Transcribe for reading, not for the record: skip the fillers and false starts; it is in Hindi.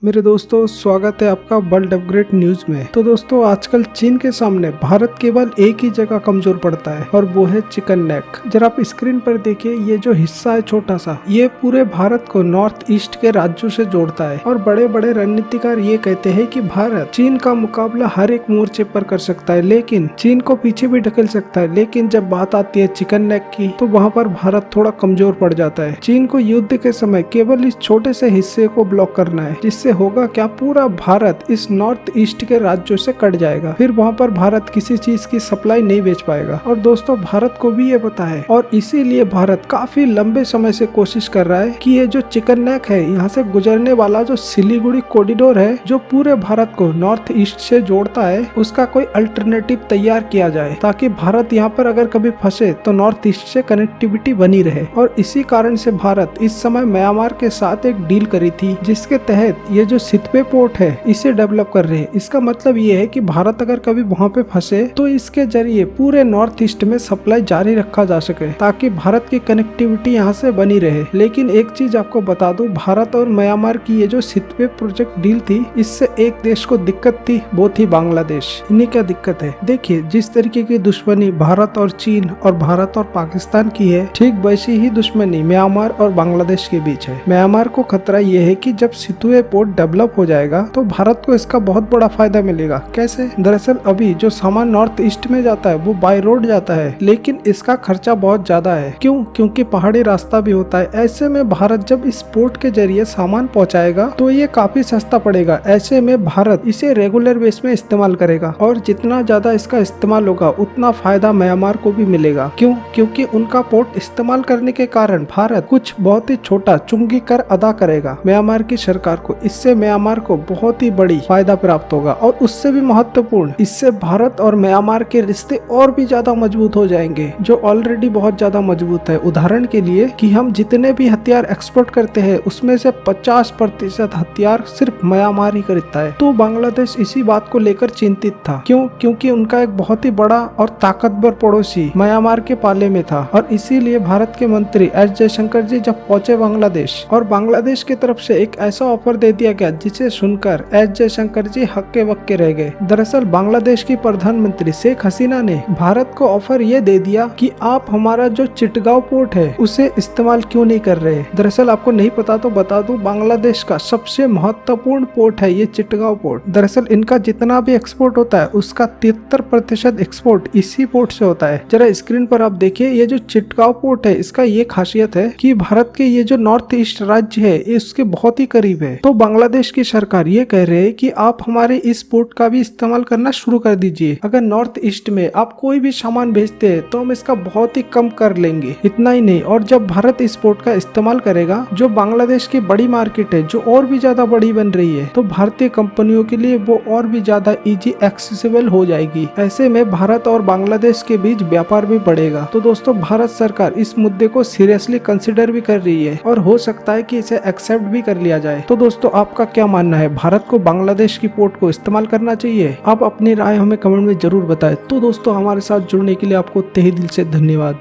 मेरे दोस्तों, स्वागत है आपका वर्ल्ड अपग्रेड न्यूज में। तो दोस्तों, आजकल चीन के सामने भारत केवल एक ही जगह कमजोर पड़ता है और वो है चिकन नेक। जरा आप स्क्रीन पर देखिए, ये जो हिस्सा है छोटा सा, ये पूरे भारत को नॉर्थ ईस्ट के राज्यों से जोड़ता है। और बड़े बड़े रणनीतिकार ये कहते हैं कि भारत चीन का मुकाबला हर एक मोर्चे पर कर सकता है, लेकिन चीन को पीछे भी ढकेल सकता है। लेकिन जब बात आती है चिकन नेक की, तो वहाँ पर भारत थोड़ा कमजोर पड़ जाता है। चीन को युद्ध के समय केवल इस छोटे से हिस्से को ब्लॉक करना है, जिससे होगा क्या, पूरा भारत इस नॉर्थ ईस्ट के राज्यों से कट जाएगा। फिर वहाँ पर भारत किसी चीज की सप्लाई नहीं बेच पाएगा। और दोस्तों, भारत को भी ये पता है और इसीलिए भारत काफी लंबे समय से कोशिश कर रहा है कि ये जो चिकन नेक है, यहाँ से गुजरने वाला जो सिलीगुड़ी कॉरिडोर है, जो पूरे भारत को नॉर्थ ईस्ट से जोड़ता है, उसका कोई अल्टरनेटिव तैयार किया जाए, ताकि भारत यहाँ पर अगर कभी फंसे तो नॉर्थ ईस्ट से कनेक्टिविटी बनी रहे। और इसी कारण से भारत इस समय म्यांमार के साथ एक डील करी थी, जिसके तहत ये जो सितवे पोर्ट है, इसे डेवलप कर रहे हैं। इसका मतलब ये है कि भारत अगर कभी वहाँ पे फंसे तो इसके जरिए पूरे नॉर्थ ईस्ट में सप्लाई जारी रखा जा सके, ताकि भारत की कनेक्टिविटी यहाँ से बनी रहे। लेकिन एक चीज आपको बता दूं, भारत और म्यांमार की ये जो सितवे प्रोजेक्ट डील थी, इससे एक देश को दिक्कत थी, वो थी बांग्लादेश। इन्हें क्या दिक्कत है? देखिए, जिस तरीके की दुश्मनी भारत और चीन और भारत और पाकिस्तान की है, ठीक वैसी ही दुश्मनी म्यांमार और बांग्लादेश के बीच है। म्यांमार को खतरा ये है कि जब सितवे पोर्ट डेवलप हो जाएगा तो भारत को इसका बहुत बड़ा फायदा मिलेगा। कैसे? दरअसल अभी जो सामान नॉर्थ ईस्ट में जाता है वो बाय रोड जाता है, लेकिन इसका खर्चा बहुत ज्यादा है। क्यों? क्योंकि पहाड़ी रास्ता भी होता है। ऐसे में भारत जब इस पोर्ट के जरिए सामान पहुंचाएगा तो ये काफी सस्ता पड़ेगा। ऐसे में भारत इसे रेगुलर बेस में इस्तेमाल करेगा, और जितना ज्यादा इसका इस्तेमाल होगा उतना फायदा म्यांमार को भी मिलेगा। क्यों? क्योंकि उनका पोर्ट इस्तेमाल करने के कारण भारत कुछ बहुत ही छोटा चुंगी कर अदा करेगा म्यांमार की सरकार को। इससे म्यांमार को बहुत ही बड़ी फायदा प्राप्त होगा, और उससे भी महत्वपूर्ण, इससे भारत और म्यांमार के रिश्ते और भी ज्यादा मजबूत हो जाएंगे, जो ऑलरेडी बहुत ज्यादा मजबूत है। उदाहरण के लिए कि हम जितने भी हथियार एक्सपोर्ट करते हैं, उसमें से 50% हथियार सिर्फ म्यांमार ही खरीदता है। तो बांग्लादेश इसी बात को लेकर चिंतित था। क्यों? क्योंकि उनका एक बहुत ही बड़ा और ताकतवर पड़ोसी म्यांमार के पाले में था। और इसीलिए भारत के मंत्री एस जयशंकर जी जब पहुंचे बांग्लादेश, और बांग्लादेश की तरफ से एक ऐसा ऑफर दे दिया गया जिसे सुनकर एस जयशंकर जी हक्के बक्के रह गए। दरअसल बांग्लादेश की प्रधानमंत्री शेख हसीना ने भारत को ऑफर ये दे दिया कि आप हमारा जो चिटगांव पोर्ट है उसे इस्तेमाल क्यों नहीं कर रहे। दरअसल आपको नहीं पता तो बता दूं, बांग्लादेश का सबसे महत्वपूर्ण पोर्ट है ये चिटगांव पोर्ट। दरअसल इनका जितना भी एक्सपोर्ट होता है उसका 73% एक्सपोर्ट इसी पोर्ट से होता है। जरा स्क्रीन पर आप देखिए, ये जो चिटगांव पोर्ट है, इसका ये खासियत है कि भारत के ये जो नॉर्थ ईस्ट राज्य है, इसके बहुत ही करीब है। तो बांग्लादेश की सरकार ये कह रहे हैं कि आप हमारे इस पोर्ट का भी इस्तेमाल करना शुरू कर दीजिए। अगर नॉर्थ ईस्ट में आप कोई भी सामान भेजते हैं तो हम इसका बहुत ही कम कर लेंगे। इतना ही नहीं, और जब भारत इस पोर्ट का इस्तेमाल करेगा, जो बांग्लादेश की बड़ी मार्केट है, जो और भी ज्यादा बड़ी बन रही है, तो भारतीय कंपनियों के लिए वो और भी ज्यादा इजी एक्सेसिबल हो जाएगी। ऐसे में भारत और बांग्लादेश के बीच व्यापार भी बढ़ेगा। तो दोस्तों, भारत सरकार इस मुद्दे को सीरियसली कंसिडर भी कर रही है, और हो सकता है कि इसे एक्सेप्ट भी कर लिया जाए। तो दोस्तों, आपका क्या मानना है? भारत को बांग्लादेश की पोर्ट को इस्तेमाल करना चाहिए? आप अपनी राय हमें कमेंट में जरूर बताएं। तो दोस्तों, हमारे साथ जुड़ने के लिए आपको तहे दिल से धन्यवाद।